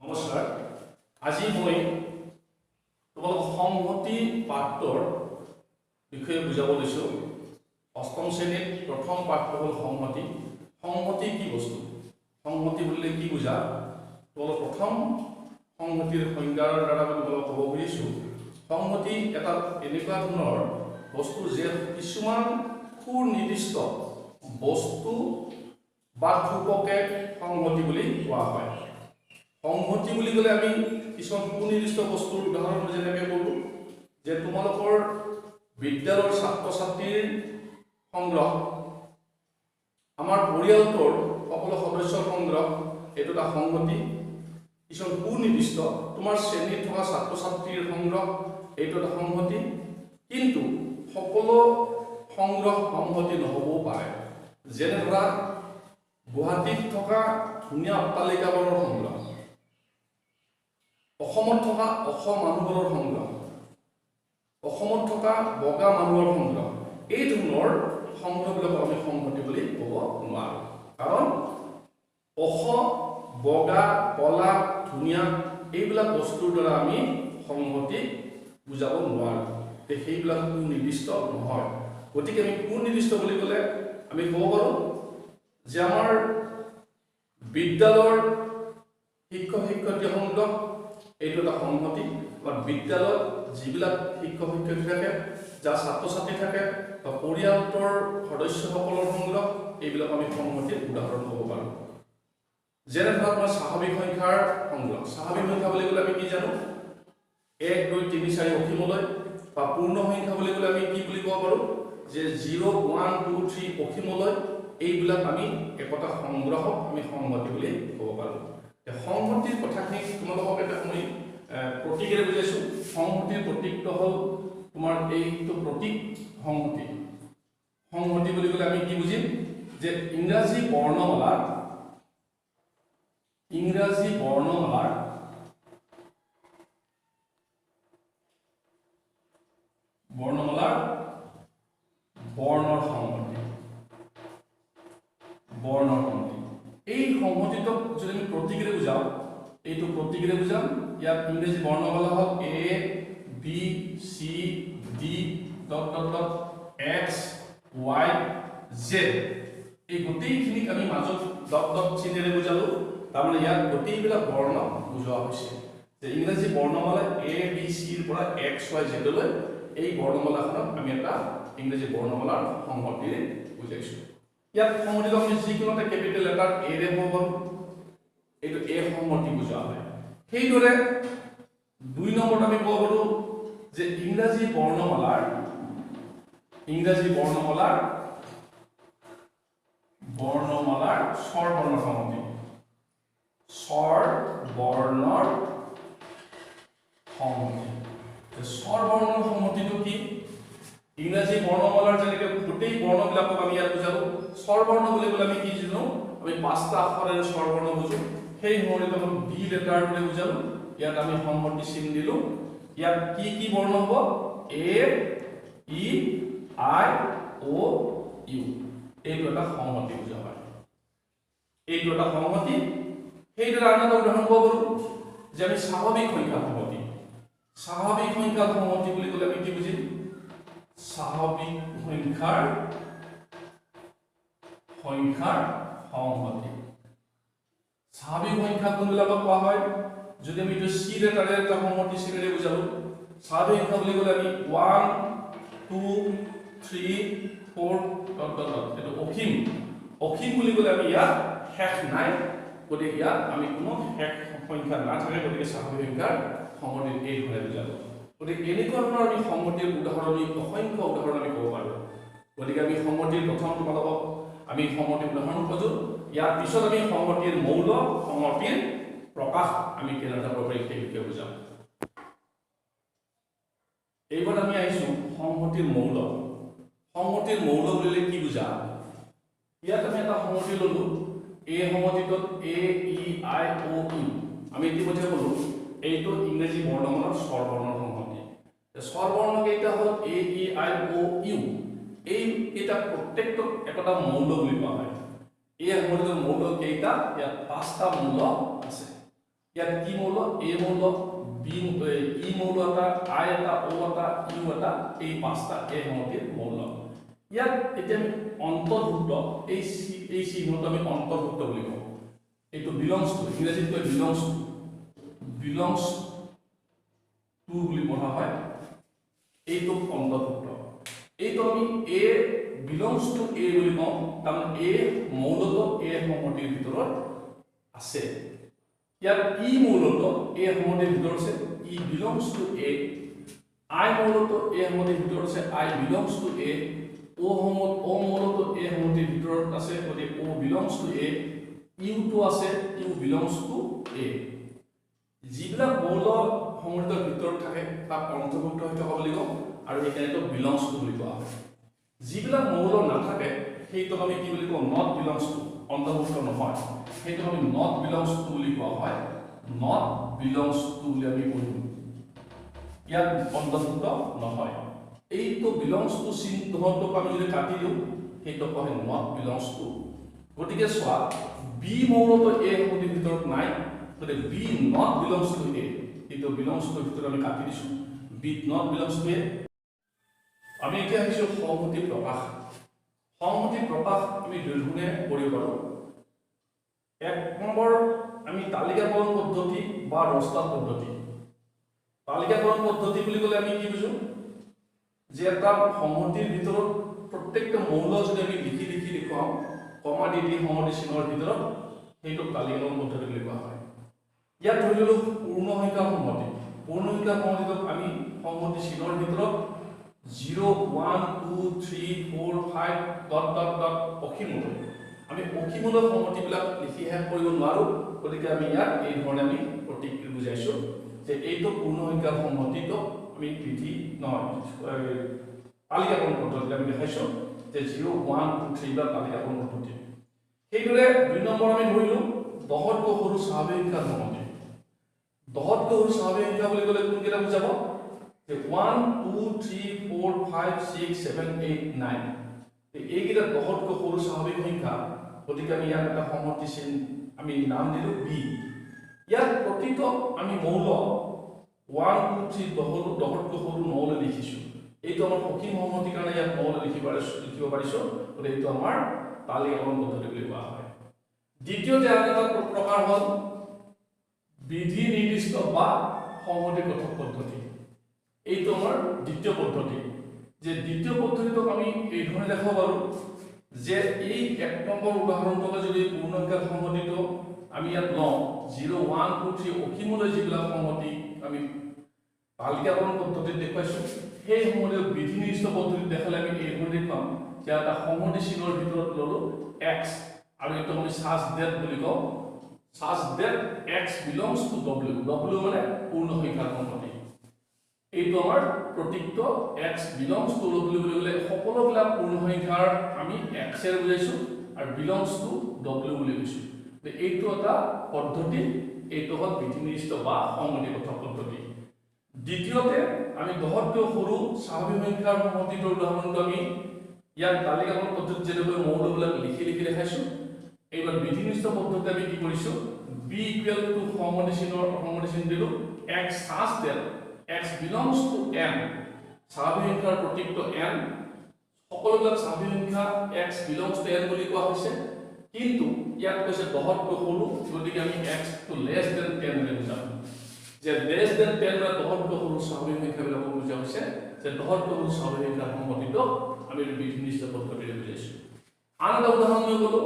নমস্কাৰ আজি মই তোমালোক সংহতি পাঠৰ বিষয়ে বুজাব লৈছো অষ্টম শ্ৰেণীৰ প্ৰথম পাঠটো হ'ল সংহতি সংহতি কি বস্তু সংহতি বুলিলে কি বুজা তোমালোক প্ৰথম সংহতিৰ সংজ্ঞাৰ দ্বাৰা তোমালোক ক'ব খুজিছো সংহতি এটা এনেকুৱা ধৰণৰ বস্তু যে কিছুমান সুনিৰ্দিষ্ট বস্তু বা ধ্ৰুৱকে সংহতি বুলি কোৱা হয় সংহতি বুলি ক'লে আমি কিছুমান সুনিৰ্দিষ্ট বস্তুৰ উদাহৰণ যেনেকৈ ক'লোঁ যে তোমালোকৰ বিদ্যালয়ৰ ছাত্ৰ ছাত্ৰীৰ সংগ্ৰহ আমাৰ পৰিয়ালটোৰ সকলো সদস্যৰ সংগ্ৰহ এইটো এটা সংহতি কিছুমান সুনিৰ্দিষ্ট তোমাৰ শ্ৰেণীত থকা ছাত্ৰ ছাত্ৰীৰ সংগ্ৰহ এইটো এটা সংহতি কিন্তু সকলো সংগ্ৰহ সংহতি নহ'বও পাৰে যেনে ধৰা গুৱাহাটীত থকা ধুনীয়া অট্টালিকাবোৰৰ সংগ্ৰহ অসমত থকা অসম মানুহৰ সংগ্ৰহ অসমত থকা বগা মানুহৰ সংগ্ৰহ এই ধৰণৰ সংগ্ৰহবিলাক আমি সংহতি বুলি ক'ব নোৱাৰোঁ কাৰণ অসম বগা কলা ধুনীয়া এইবিলাক বস্তুৰ দ্বাৰা আমি সংহতি বুজাব নোৱাৰোঁ সেইবিলাক সুনিৰ্দিষ্ট নহয় গতিকে আমি সুনিৰ্দিষ্ট বুলি ক'লে আমি ক'ব পাৰোঁ যে আমাৰ বিদ্যালয়ৰ শিক্ষক শিক্ষয়িত্ৰী সংগ্ৰহ এইটো এটা সংহতি বা বিদ্যালয়ত যিবিলাক শিক্ষক শিক্ষয়িত্ৰী থাকে যাৰ ছাত্ৰ ছাত্ৰী থাকে বা পৰিয়ালটোৰ সদস্যসকলৰ সংগ্ৰহ এইবিলাক আমি সংহতিৰ উদাহৰণ ক'ব পাৰোঁ যেনে ধৰক মই স্বাভাৱিক সংখ্যাৰ সংগ্ৰহ স্বাভাৱিক সংখ্যা বুলি ক'লে আমি কি জানো 1 2 3 4 অসীমলৈ বা পূৰ্ণ সংখ্যা বুলি ক'লে আমি কি বুলি ক'ব পাৰোঁ যে 0 1 2 3 অসীমলৈ এইবিলাক আমি একতা সংগ্ৰহক আমি সংহতি বুলি ক'ব পাৰোঁ সংহতিৰ কথাখিনি তোমালোকক এটা মই প্ৰতীকেৰে বুজাইছোঁ সংহতিৰ প্ৰতীকটো হ'ল তোমাৰ এইটো প্ৰতীক সংহতি সংহতি বুলি ক'লে আমি কি বুজিম যে ইংৰাজী বৰ্ণমালাৰ বৰ্ণৰ সংহতি এই সংহতিটোক যদি আমি প্ৰতীকেৰে বুজাওঁ এইটো প্ৰতীকেৰে বুজাম ইয়াত ইংৰাজী বৰ্ণমালা হ'ল A B C D X Y Z এই গোটেইখিনিক আমি মাজত ডট ডট চিহ্নেৰে বুজালো তাৰমানে ইয়াত গোটেইবিলাক বৰ্ণ বুজোৱা হৈছে যে ইংৰাজী বৰ্ণমালা A B C ৰ পৰা X Y Z লৈ এই বৰ্ণমালাখনক আমি এটা ইংৰাজী বৰ্ণমালাৰ সংহতিৰে বুজাইছোঁ ইয়াত সংহতিটো আমি যিকোনো এটা কেপিটেল লেটাৰ A ৰে হ'ব পাৰোঁ এইটো A সংহতি বুজোৱা হয় সেইদৰে 2 নম্বৰত আমি ক'ব পাৰোঁ যে ইংৰাজী বৰ্ণমালাৰ স্বৰবৰ্ণৰ সংহতি স্বৰবৰ্ণৰ সংহতিটো কি ইংৰাজী বৰ্ণমালাৰ যেনেকৈ গোটেই বৰ্ণবিলাকক আমি ইয়াত বুজালো স্বৰবৰ্ণ বুলি ক'লে আমি কি জানো আমি 5টা আখৰেৰে স্বৰবৰ্ণ বুজো সেই সংহতিটো আমি বি লেটাৰ বুলি বুজালো ইয়াত আমি সংহতি চিন দিলো ইয়াত কি বৰ্ণ হ'ব এ ই আই ও ইউ এইটো এটা সংহতি বুজা হয় এইটো এটা সংহতি সেইদৰে আন এটা উদাহৰণ ক'ব পাৰোঁ যে আমি স্বাভাৱিক সংখ্যা সংহতি বুলি ক'লে আমি কি বুজিম স্বাভাৱিক সংখ্যাৰ সংহতি স্বাভাৱিক সংখ্যা কোনবিলাকক কোৱা হয় যদি আমি এইটো চি লেটাৰে এটা সংহতি চিনেৰে বুজালো স্বাভাৱিক সংখ্যা বুলি ক'লে আমি 1 2 3 4 এইটো অসীম বুলি ক'লে আমি ইয়াত শেষ নাই গতিকে ইয়াত আমি কোনো শেষ সংখ্যা নাথাকে গতিকে স্বাভাৱিক সংখ্যাৰ সংহতি এই ধৰণে বুজালো গতিকে এনেকুৱা ধৰণৰ আমি সংহতিৰ উদাহৰণ অসংখ্য উদাহৰণ আমি ক'ব পাৰোঁ গতিকে আমি সংহতিৰ প্ৰথম তোমালোকক আমি সংহতিৰ উদাহৰণ খোজো ইয়াৰ পিছত আমি সংহতিৰ মৌল সংহতিৰ প্ৰকাশ আমি কেনেদৰে কৰিব পাৰি সেই বিষয়ে বুজাম এইবাৰ আমি আহিছোঁ সংহতিৰ মৌল বুলিলে কি বুজা ইয়াত আমি এটা সংহতি ল'লো এই সংহতিটোত A E I O U আমি ইতিমধ্যে ক'লো এইটো ইংৰাজী বৰ্ণমালাৰ স্বৰবৰ্ণৰ সংহতি স্বৰবৰ্ণ কেইটা হ'ল A E I O U এই কেইটা প্ৰত্যেকটোক এটা মৌল বুলি কোৱা হয় এই সংহতিৰ মৌল কেইটা ইয়াত 5টা মৌল আছে ইয়াত কি মৌল এ মৌল বি ই মৌল এটা আই এটা ও এটা ইউ এটা এই পাঁচটা এই সমষ্টিৰ মৌল ইয়াত এতিয়া আমি অন্তৰ্ভুক্ত এই চিহ্নটো আমি অন্তৰ্ভুক্ত বুলি কওঁ এইটো বিলংস টু ইংৰাজীত কয় বিলংস টু বুলি পঢ়া হয় এইটো অন্তৰ্ভুক্ত এইটো আমি এ বিলংস টু এ বুলি কওঁ তাৰমানে এ মৌলটো এ সমষ্টিৰ ভিতৰত আছে ইয়াত ই মৌলটো এ সমষ্টিৰ ভিতৰত আছে ই বিলংস টু এ আই মৌলটো এ সমষ্টিৰ ভিতৰত আছে আই বিলংস টু এ ও মৌলটো এ সমষ্টিৰ ভিতৰত আছে গতিকে ও বিলংস টু এ ইউ টু আছে ইউ বিলংস টু এ যিবিলাক মৌল সমষ্টিৰ ভিতৰত থাকে তাক অন্তৰ্ভুক্ত হৈ থকা বুলি কওঁ আৰু এইটো বিলংস টু বুলি কোৱা হয় যিবিলাক মৌল নাথাকে সেইটোক আমি কি বুলি কওঁ নট বিলংস টু অন্তৰ্ভুক্ত নহয় সেইটোক আমি নট বিলংস টু বুলি কোৱা হয় নট বিলংস টু বুলি আমি কওঁ ইয়াত অন্তৰ্ভুক্ত নহয় এইটো বিলংস টু চিহ্নটোক আমি যদি কাটি দিওঁ সেইটো কোৱা হয় নট বিলংস টু গতিকে চোৱা বি মৌলটো এ সমষ্টিৰ ভিতৰত নাই গতিকে বি নট বিলংস টু এ এইটো বিলংস টুৰ ভিতৰত আমি কাটি দিছোঁ বি নট বিলংস টু এ আমি এতিয়া আহিছোঁ সংহতি প্ৰকাশ আমি দুই ধৰণে কৰিব পাৰোঁ এক নম্বৰ আমি তালিকাকৰণ পদ্ধতি বা ৰস্তাদ পদ্ধতি তালিকাকৰণ পদ্ধতি বুলি ক'লে আমি কি বুজো যে এটা সংহতিৰ ভিতৰত প্ৰত্যেকটা মৌল যদি আমি লিখি দেখুৱাওঁ কমা দি সংহতি চিহ্নৰ ভিতৰত সেইটোক তালিকাকৰণ পদ্ধতি বুলি কোৱা হয় ইয়াত ধৰি ললোঁ পূৰ্ণ সংখ্যা সংহতিটোক আমি সংহতি চিহ্নৰ ভিতৰত 0 1 2 3 4 5 ডট ডট ডট অসীমলৈ আমি অসীমলৈ সংহতিবিলাক লিখি শেষ কৰিব নোৱাৰোঁ গতিকে আমি ইয়াত এই ধৰণে আমি প্ৰতীক বুজাইছোঁ যে এইটো পূৰ্ণ সংখ্যাৰ সংহতিটো আমি বিধি নহয় তালিকাকৰণ পদ্ধতি আমি দেখাইছোঁ যে 0 1 2 3 বা তালিকাকৰণ পদ্ধতি সেইদৰে দুই নম্বৰ আমি ধৰিলোঁ দহতকৈ সৰু স্বাভাৱিক সংখ্যাৰ সংহতি দহতকৈ সৰু স্বাভাৱিক সংখ্যা বুলি ক'লে কোনকেইটা বুজাব যে 1 2 3 4 5 6 7 8 9 এইকেইটা দহতকৈ সৰু স্বাভাৱিক সংখ্যা গতিকে আমি ইয়াত এটা সংহতি চিহ্ন আমি নাম দিলোঁ বি ইয়াত প্ৰতিটো আমি মৌল 1 2 3 দহতকৈ সৰু মৌল লিখিছোঁ এইটো আমাৰ অসীম সংহতিৰ কাৰণে ইয়াত মৌল লিখিব পাৰিছোঁ গতিকে এইটো আমাৰ তালিকাকৰণ পদ্ধতি বুলি কোৱা হয় দ্বিতীয়তে আৰু এটা প্ৰকাৰ হ'ল বিধি নিৰ্দিষ্ট বা সংহতি কথক পদ্ধতি এইটো আমাৰ দ্বিতীয় পদ্ধতি যে দ্বিতীয় পদ্ধতিটোক আমি এই ধৰণে দেখাব পাৰোঁ যে এই এক নম্বৰ উদাহৰণটোকে যদি পূৰ্ণ সংখ্যাৰ সংহতিটো আমি ইয়াত লওঁ 0 1 2 3 অসীমলৈ যিবিলাক সংহতি আমি তালিকাকৰণ পদ্ধতিত দেখুৱাইছোঁ সেই সংহতি বিধি নিৰ্দিষ্ট পদ্ধতিত দেখালে আমি এই ধৰণে দেখুৱাম যে এটা সংহতি চিহ্নৰ ভিতৰত ল'লোঁ x আৰু এইটো আমি সাজ ডেট বুলি কওঁ সাজ date x belongs to w মানে পূৰ্ণ সংখ্যাৰ সংহতি এইটো আমাৰ প্ৰতীকটো x বিলংস টু w বুলি ক'লে সকলোবিলাক পূৰ্ণ সংখ্যাৰ আমি x এৰ বুজাইছোঁ আৰু বিলংস টু w বুলি কৈছোঁ এইটো এটা পদ্ধতি এইটো হ'ল বিধি নিৰ্দিষ্ট বা সংহতি কথক পদ্ধতি দ্বিতীয়তে আমি দহতকৈ সৰু স্বাভাৱিক সংখ্যাৰ সংহতিটোৰ উদাহৰণটো আমি ইয়াত তালিকাকৰণ পদ্ধতিত যেনেকৈ মৌলবিলাক লিখি দেখাইছোঁ এইবাৰ বিধি নিৰ্দিষ্ট পদ্ধতিত আমি কি কৰিছোঁ b ইকুৱেল টু সংহতি চিহ্ন দিলোঁ x সাজ date x belongs to n স্বাভাৱিক সংখ্যাৰ প্ৰতীকটো n সকলোবিলাক স্বাভাৱিক সংখ্যা x belongs to n বুলি কোৱা হৈছে কিন্তু ইয়াত কৈছে দহতকৈ সৰু গতিকে আমি x to less than 10 বুলি বুজাম যে less than 10 বা দহতকৈ সৰু স্বাভাৱিক সংখ্যাবিলাক বুজা হৈছে যে দহতকৈ সৰু স্বাভাৱিক সংখ্যাৰ সংহতিটো আমি বিধি নিৰ্দিষ্ট পদ্ধতিৰে বুজাইছোঁ আন এটা উদাহৰণ লৈ গ'লো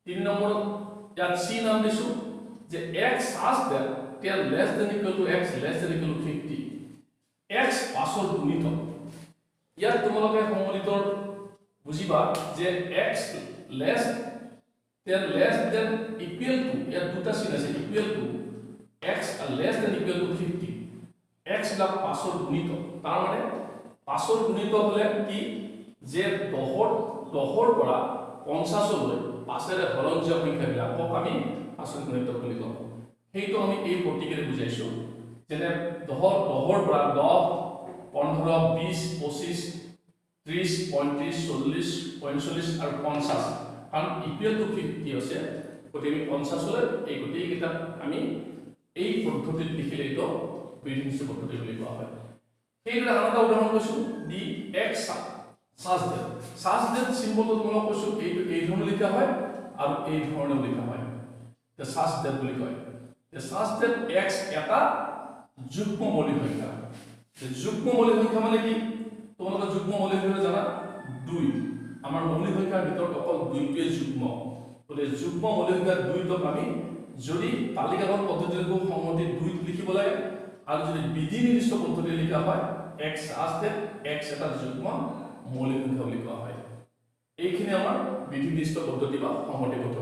3 নম্বৰত ইয়াত c নাম দিছোঁ যে x such that 10 less than equal to x less than equal to 50 x পাছৰ গুণিত ইয়াত তোমালোকে সংগণিতৰ বুজিবা যে x less than equal to ইয়াত দুটা চিন আছে equal to x less than equal to 50 x বিলাক পাছৰ গুণিত তাৰ মানে পাছৰ গুণিত হলে কি যে 10 পৰা 50 লৈ পাছৰে হৰণীয় সংখ্যাবিলাকক আমি পাছৰ গুণিত বুলি কওঁ সেইটো আমি এই প্ৰতীকেৰে বুজাইছোঁ যেনে 10 পৰা 10 15 20 25 30 35 40 45 আৰু 50 কাৰণ ইকুৱেল টু 50 আছে গতিকে আমি 50 লৈ এই গোটেই কিটা আমি এই পদ্ধতিত লিখিলে এইটো বিধিনিষ্ট পদ্ধতি বুলি কোৱা হয় সেইদৰে আন এটা উদাহৰণ কৈছো দি এক্স সাজ ডেট চিম্বলটো তোমালোক কৈছো এইটো এই ধৰণে লিখা হয় আৰু এই ধৰণে লিখা হয় তে সাজ ডেট বুলি কয় তে সাজ ডেট এক্স এটা যুগ্ম মৌলিক সংখ্যা তে যুগ্ম মৌলিক সংখ্যা মানে কি তোমালোকে যুগ্ম মৌলিক সংখ্যা জানা 2 আমাৰ মৌলিক সংখ্যাৰ ভিতৰত অকল 2টোৱে যুগ্ম গতিকে যুগ্ম মৌলিক সংখ্যা 2টোক আমি যদি তালিকাগত পদ্ধতিৰে সংহতি 2 লিখিব লাগে আৰু যদি বিধি নিৰ্দিষ্ট পদ্ধতিৰে লিখা হয় x আছে x এটা যুগ্ম মৌলিক সংখ্যা বুলি কোৱা হয় এইখিনি আমাৰ বিধি নিৰ্দিষ্ট পদ্ধতি বা সংহতিগত